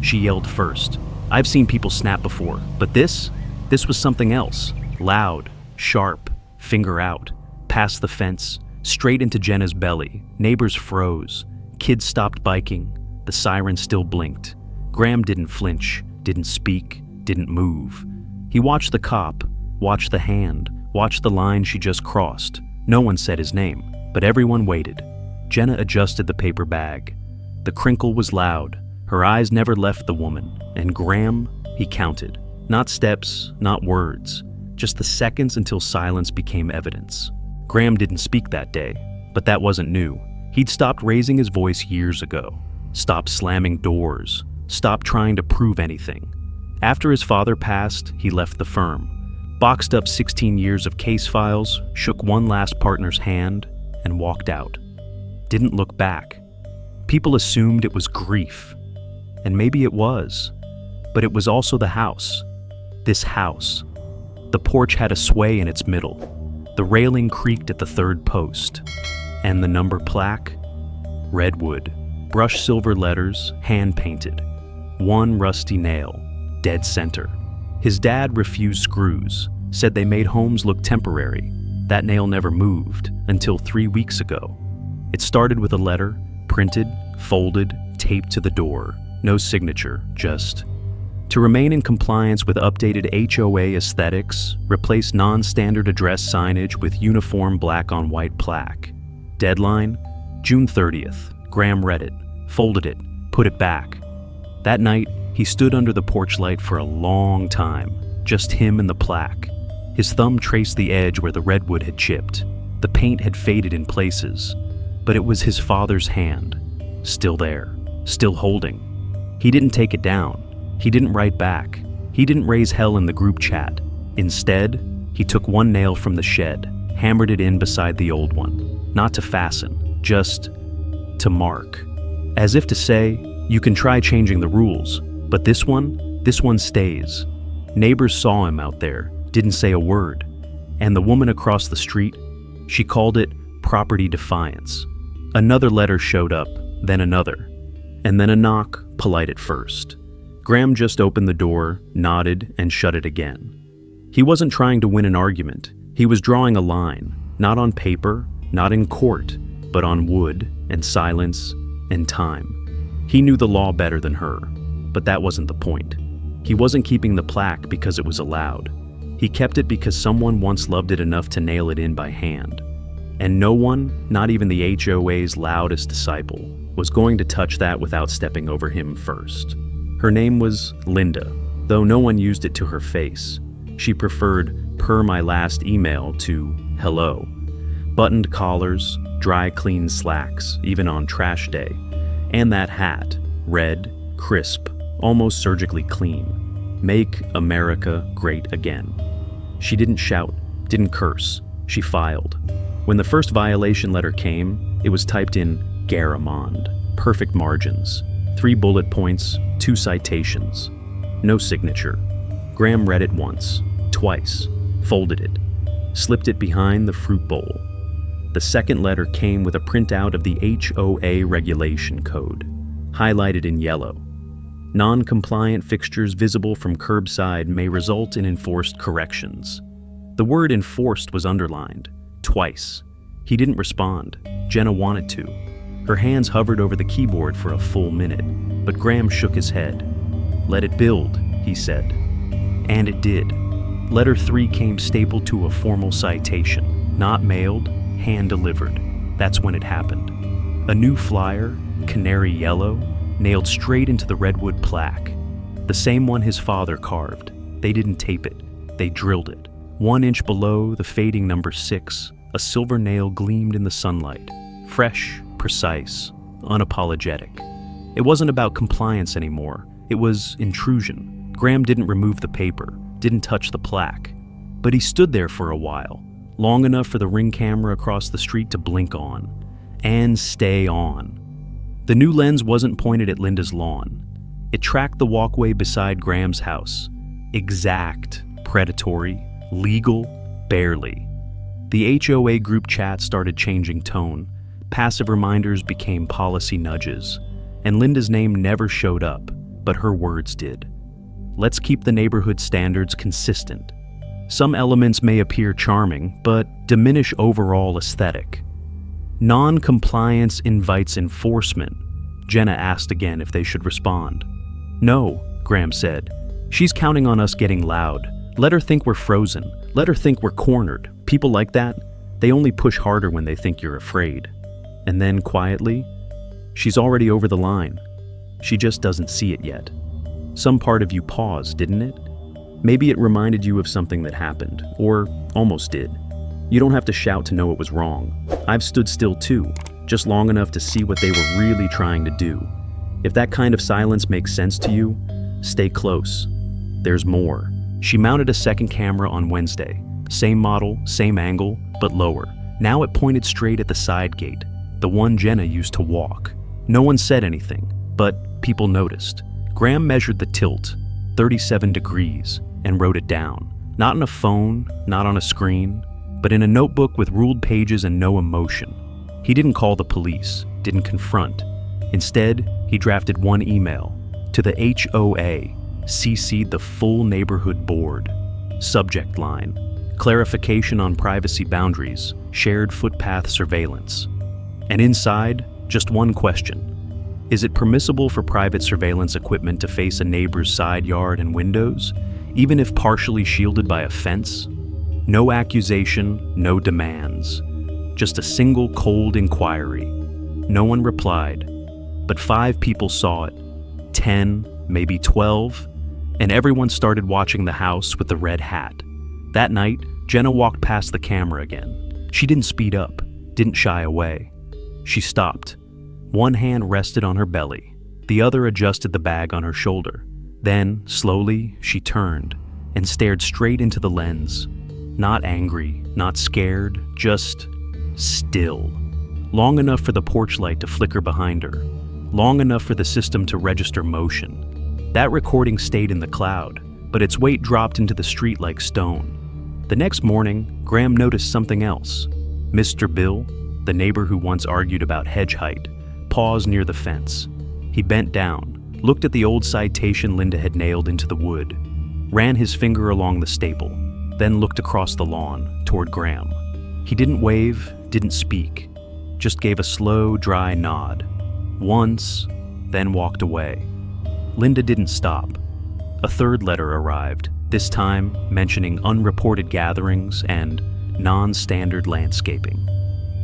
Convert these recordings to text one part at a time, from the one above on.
She yelled first. I've seen people snap before, but this was something else. Loud, sharp, finger out, past the fence, straight into Jenna's belly. Neighbors froze. Kids stopped biking. The siren still blinked. Graham didn't flinch, didn't speak, didn't move. He watched the cop, watched the hand, watched the line she just crossed. No one said his name, but everyone waited. Jenna adjusted the paper bag. The crinkle was loud. Her eyes never left the woman, and Graham, he counted. Not steps, not words, just the seconds until silence became evidence. Graham didn't speak that day, but that wasn't new. He'd stopped raising his voice years ago, stopped slamming doors, stopped trying to prove anything. After his father passed, he left the firm, boxed up 16 years of case files, shook one last partner's hand, and walked out. Didn't look back. People assumed it was grief, and maybe it was, but it was also the house. This house. The porch had a sway in its middle. The railing creaked at the third post. And the number plaque? Redwood. Brushed silver letters, hand-painted. One rusty nail, dead center. His dad refused screws, said they made homes look temporary. That nail never moved until 3 weeks ago. It started with a letter, printed, folded, taped to the door. No signature, just, to remain in compliance with updated HOA aesthetics, replace non-standard address signage with uniform black-on-white plaque. Deadline, June 30th. Graham read it, folded it, put it back. That night, he stood under the porch light for a long time, just him and the plaque. His thumb traced the edge where the redwood had chipped. The paint had faded in places, but it was his father's hand, still there, still holding. He didn't take it down. He didn't write back. He didn't raise hell in the group chat. Instead, he took one nail from the shed, hammered it in beside the old one, not to fasten, just to mark. As if to say, you can try changing the rules, but this one stays. Neighbors saw him out there, didn't say a word. And the woman across the street, she called it property defiance. Another letter showed up, then another. And then a knock, polite at first. Graham just opened the door, nodded, and shut it again. He wasn't trying to win an argument. He was drawing a line, not on paper, not in court, but on wood and silence and time. He knew the law better than her, but that wasn't the point. He wasn't keeping the plaque because it was allowed. He kept it because someone once loved it enough to nail it in by hand. And no one, not even the HOA's loudest disciple, was going to touch that without stepping over him first. Her name was Linda, though no one used it to her face. She preferred "per my last email" to "hello." Buttoned collars, dry clean slacks, even on trash day. And that hat, red, crisp, almost surgically clean. Make America Great Again. She didn't shout, didn't curse. She filed. When the first violation letter came, it was typed in Garamond, perfect margins. 3 bullet points, 2 citations. No signature. Graham read it once, twice, folded it, slipped it behind the fruit bowl. The second letter came with a printout of the HOA regulation code, highlighted in yellow. Non-compliant fixtures visible from curbside may result in enforced corrections. The word enforced was underlined, twice. He didn't respond. Jenna wanted to. Her hands hovered over the keyboard for a full minute, but Graham shook his head. "Let it build," he said. And it did. Letter 3 came stapled to a formal citation, not mailed, hand-delivered. That's when it happened. A new flyer, canary yellow, nailed straight into the redwood plaque. The same one his father carved. They didn't tape it. They drilled it. 1 inch below the fading number 6, a silver nail gleamed in the sunlight. Fresh, precise, unapologetic. It wasn't about compliance anymore. It was intrusion. Graham didn't remove the paper, didn't touch the plaque. But he stood there for a while, long enough for the Ring camera across the street to blink on. And stay on. The new lens wasn't pointed at Linda's lawn. It tracked the walkway beside Graham's house. Exact, predatory, legal, barely. The HOA group chat started changing tone. Passive reminders became policy nudges. And Linda's name never showed up, but her words did. Let's keep the neighborhood standards consistent. Some elements may appear charming, but diminish overall aesthetic. Non-compliance invites enforcement. Jenna asked again if they should respond. No, Graham said. She's counting on us getting loud. Let her think we're frozen. Let her think we're cornered. People like that, they only push harder when they think you're afraid. And then, quietly, she's already over the line. She just doesn't see it yet. Some part of you paused, didn't it? Maybe it reminded you of something that happened, or almost did. You don't have to shout to know it was wrong. I've stood still too, just long enough to see what they were really trying to do. If that kind of silence makes sense to you, stay close. There's more. She mounted a second camera on Wednesday. Same model, same angle, but lower. Now it pointed straight at the side gate, the one Jenna used to walk. No one said anything, but people noticed. Graham measured the tilt, 37 degrees, and wrote it down. Not on a phone, not on a screen, but in a notebook with ruled pages and no emotion. He didn't call the police, didn't confront. Instead, he drafted one email. To the HOA, CC'd the full neighborhood board. Subject line: clarification on privacy boundaries, shared footpath surveillance. And inside, just one question. Is it permissible for private surveillance equipment to face a neighbor's side yard and windows, even if partially shielded by a fence? No accusation, no demands. Just a single cold inquiry. No one replied, but 5 people saw it, 10, maybe 12, and everyone started watching the house with the red hat. That night, Jenna walked past the camera again. She didn't speed up, didn't shy away. She stopped. One hand rested on her belly, the other adjusted the bag on her shoulder. Then, slowly, she turned and stared straight into the lens. Not angry, not scared, just still. Long enough for the porch light to flicker behind her. Long enough for the system to register motion. That recording stayed in the cloud, but its weight dropped into the street like stone. The next morning, Graham noticed something else. Mr. Bill, the neighbor who once argued about hedge height, paused near the fence. He bent down, looked at the old citation Linda had nailed into the wood, ran his finger along the staple, then looked across the lawn toward Graham. He didn't wave, didn't speak, just gave a slow, dry nod. Once, then walked away. Linda didn't stop. A third letter arrived, this time mentioning unreported gatherings and non-standard landscaping.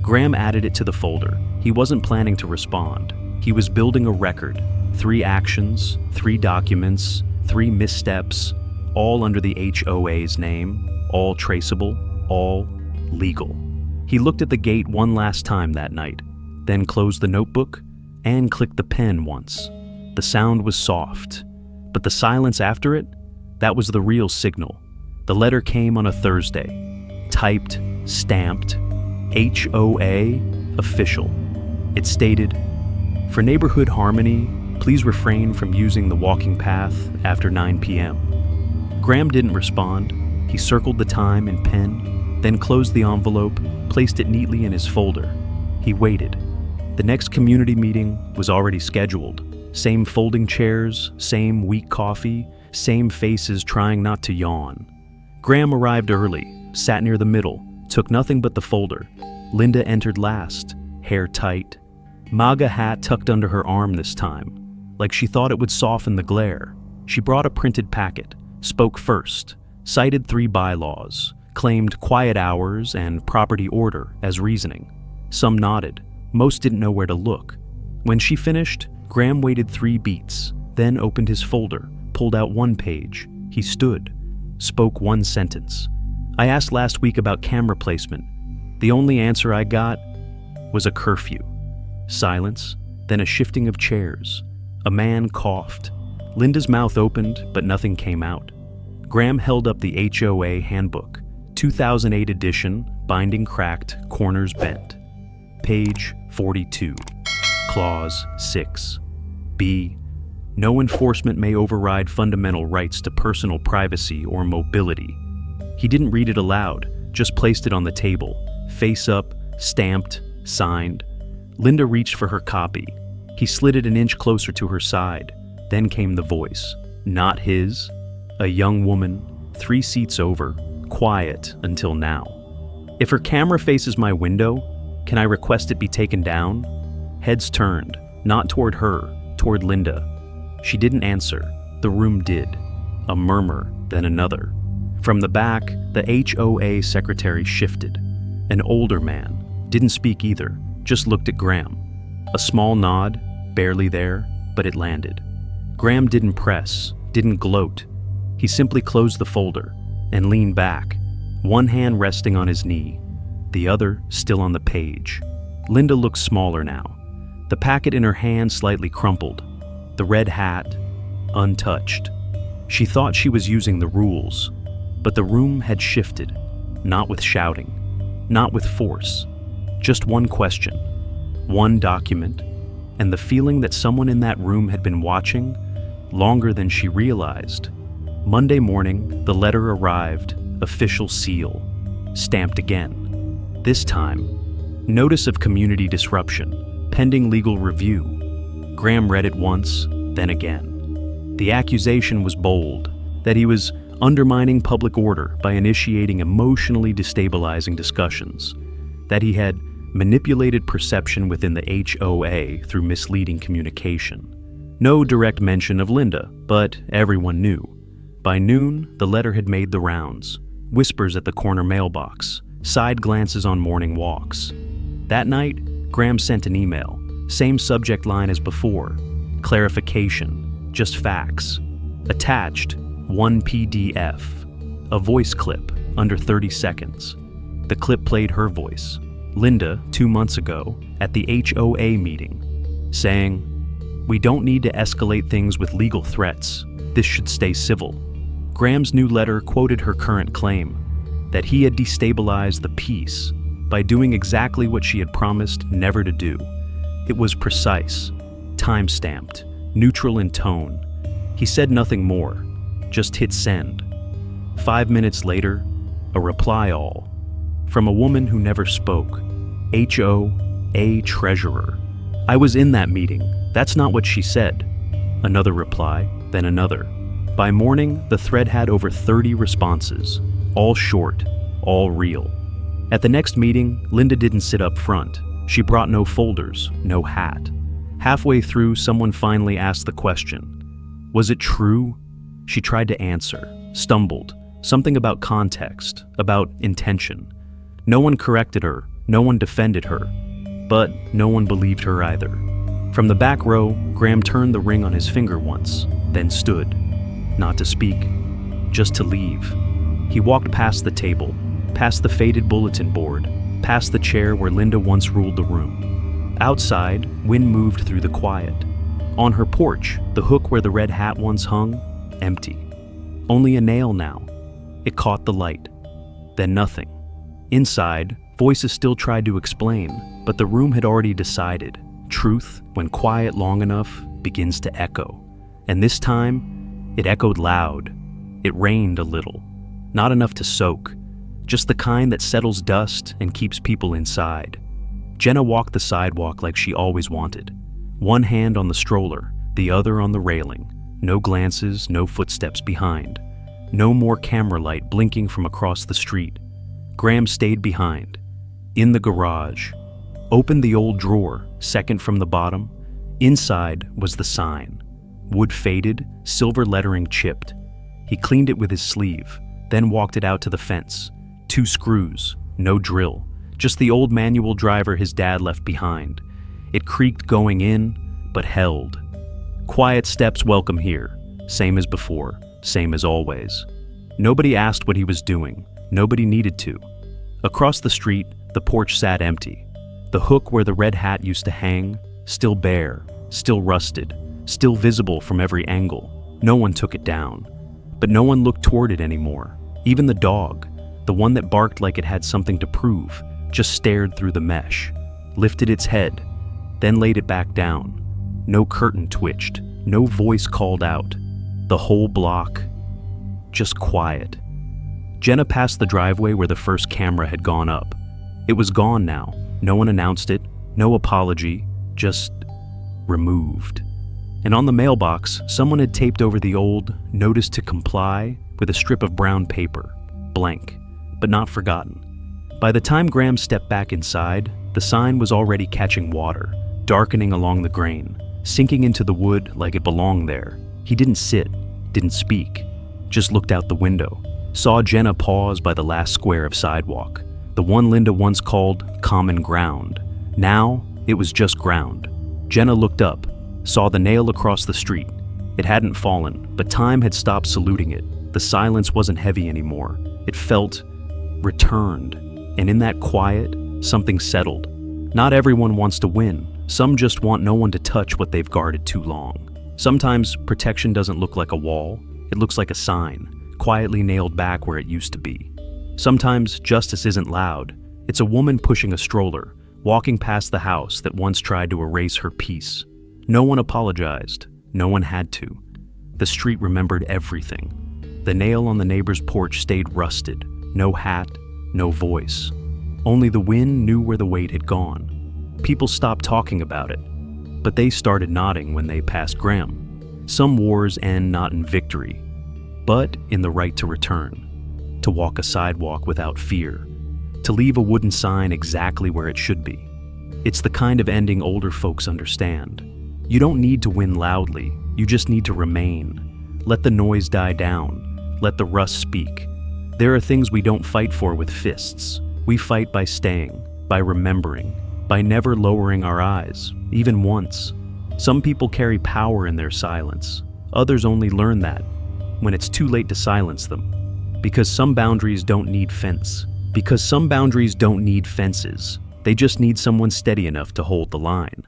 Graham added it to the folder. He wasn't planning to respond. He was building a record. 3 actions, 3 documents, 3 missteps, all under the HOA's name, all traceable, all legal. He looked at the gate one last time that night, then closed the notebook and clicked the pen once. The sound was soft, but the silence after it, that was the real signal. The letter came on a Thursday, typed, stamped, HOA official. It stated, "For neighborhood harmony, please refrain from using the walking path after 9 p.m. Graham didn't respond. He circled the time in pen, then closed the envelope, placed it neatly in his folder. He waited. The next community meeting was already scheduled. Same folding chairs, same weak coffee, same faces trying not to yawn. Graham arrived early, sat near the middle, took nothing but the folder. Linda entered last, hair tight. MAGA hat tucked under her arm this time, like she thought it would soften the glare. She brought a printed packet, spoke first, cited 3 bylaws, claimed quiet hours and property order as reasoning. Some nodded. Most didn't know where to look. When she finished, Graham waited 3 beats, then opened his folder, pulled out 1 page. He stood, spoke 1 sentence. I asked last week about camera placement. The only answer I got was a curfew. Silence, then a shifting of chairs. A man coughed. Linda's mouth opened, but nothing came out. Graham held up the HOA handbook, 2008 edition, binding cracked, corners bent. Page 42, Clause 6. B. No enforcement may override fundamental rights to personal privacy or mobility. He didn't read it aloud, just placed it on the table, face up, stamped, signed. Linda reached for her copy. He slid it an inch closer to her side. Then came the voice. Not his. A young woman, 3 seats over, quiet until now. If her camera faces my window, can I request it be taken down? Heads turned, not toward her, toward Linda. She didn't answer. The room did. A murmur, then another. From the back, the HOA secretary shifted. An older man. Didn't speak either, just looked at Graham. A small nod, barely there, but it landed. Graham didn't press, didn't gloat. He simply closed the folder and leaned back, one hand resting on his knee, the other still on the page. Linda looked smaller now, the packet in her hand slightly crumpled, the red hat untouched. She thought she was using the rules, but the room had shifted, not with shouting, not with force, just one question, one document, and the feeling that someone in that room had been watching longer than she realized. Monday morning, the letter arrived, official seal, stamped again. This time, notice of community disruption, pending legal review. Graham read it once, then again. The accusation was bold, that he was undermining public order by initiating emotionally destabilizing discussions, that he had manipulated perception within the HOA through misleading communication. No direct mention of Linda, but everyone knew. By noon, the letter had made the rounds, whispers at the corner mailbox, side glances on morning walks. That night, Graham sent an email, same subject line as before, clarification, just facts. Attached, 1 PDF, a voice clip under 30 seconds. The clip played her voice, Linda, 2 months ago, at the HOA meeting, saying, "We don't need to escalate things with legal threats. This should stay civil." Graham's new letter quoted her current claim, that he had destabilized the peace by doing exactly what she had promised never to do. It was precise, time-stamped, neutral in tone. He said nothing more, just hit send. 5 minutes later, a reply all, from a woman who never spoke, HOA treasurer. "I was in that meeting. That's not what she said." Another reply, then another. By morning, the thread had over 30 responses, all short, all real. At the next meeting, Linda didn't sit up front. She brought no folders, no hat. Halfway through, someone finally asked the question, "Was it true?" She tried to answer, stumbled, something about context, about intention. No one corrected her, no one defended her, but no one believed her either. From the back row, Graham turned the ring on his finger once, then stood. Not to speak, just to leave. He walked past the table, past the faded bulletin board, past the chair where Linda once ruled the room. Outside, wind moved through the quiet. On her porch, the hook where the red hat once hung, empty. Only a nail now. It caught the light. Then nothing. Inside, voices still tried to explain, but the room had already decided. Truth, when quiet long enough, begins to echo. And this time, it echoed loud. It rained a little. Not enough to soak. Just the kind that settles dust and keeps people inside. Jenna walked the sidewalk like she always wanted. One hand on the stroller, the other on the railing. No glances, no footsteps behind. No more camera light blinking from across the street. Graham stayed behind. In the garage. Opened the old drawer, second from the bottom. Inside was the sign. Wood faded, silver lettering chipped. He cleaned it with his sleeve, then walked it out to the fence. 2 screws, no drill, just the old manual driver his dad left behind. It creaked going in, but held. Quiet steps welcome here, same as before, same as always. Nobody asked what he was doing, nobody needed to. Across the street, the porch sat empty. The hook where the red hat used to hang, still bare, still rusted, still visible from every angle. No one took it down. But no one looked toward it anymore. Even the dog, the one that barked like it had something to prove, just stared through the mesh, lifted its head, then laid it back down. No curtain twitched, no voice called out. The whole block, just quiet. Jenna passed the driveway where the first camera had gone up. It was gone now. No one announced it, no apology, just removed. And on the mailbox, someone had taped over the old "Notice to Comply" with a strip of brown paper, blank, but not forgotten. By the time Graham stepped back inside, the sign was already catching water, darkening along the grain, sinking into the wood like it belonged there. He didn't sit, didn't speak, just looked out the window, saw Jenna pause by the last square of sidewalk, the one Linda once called common ground. Now, it was just ground. Jenna looked up, saw the nail across the street. It hadn't fallen, but time had stopped saluting it. The silence wasn't heavy anymore. It felt returned. And in that quiet, something settled. Not everyone wants to win. Some just want no one to touch what they've guarded too long. Sometimes protection doesn't look like a wall. It looks like a sign, quietly nailed back where it used to be. Sometimes justice isn't loud. It's a woman pushing a stroller, walking past the house that once tried to erase her peace. No one apologized. No one had to. The street remembered everything. The nail on the neighbor's porch stayed rusted. No hat, no voice. Only the wind knew where the weight had gone. People stopped talking about it, but they started nodding when they passed Graham. Some wars end not in victory, but in the right to return, to walk a sidewalk without fear, to leave a wooden sign exactly where it should be. It's the kind of ending older folks understand. You don't need to win loudly, you just need to remain. Let the noise die down, let the rust speak. There are things we don't fight for with fists. We fight by staying, by remembering, by never lowering our eyes, even once. Some people carry power in their silence. Others only learn that when it's too late to silence them. Because some boundaries don't need fence. Because some boundaries don't need fences. They just need someone steady enough to hold the line.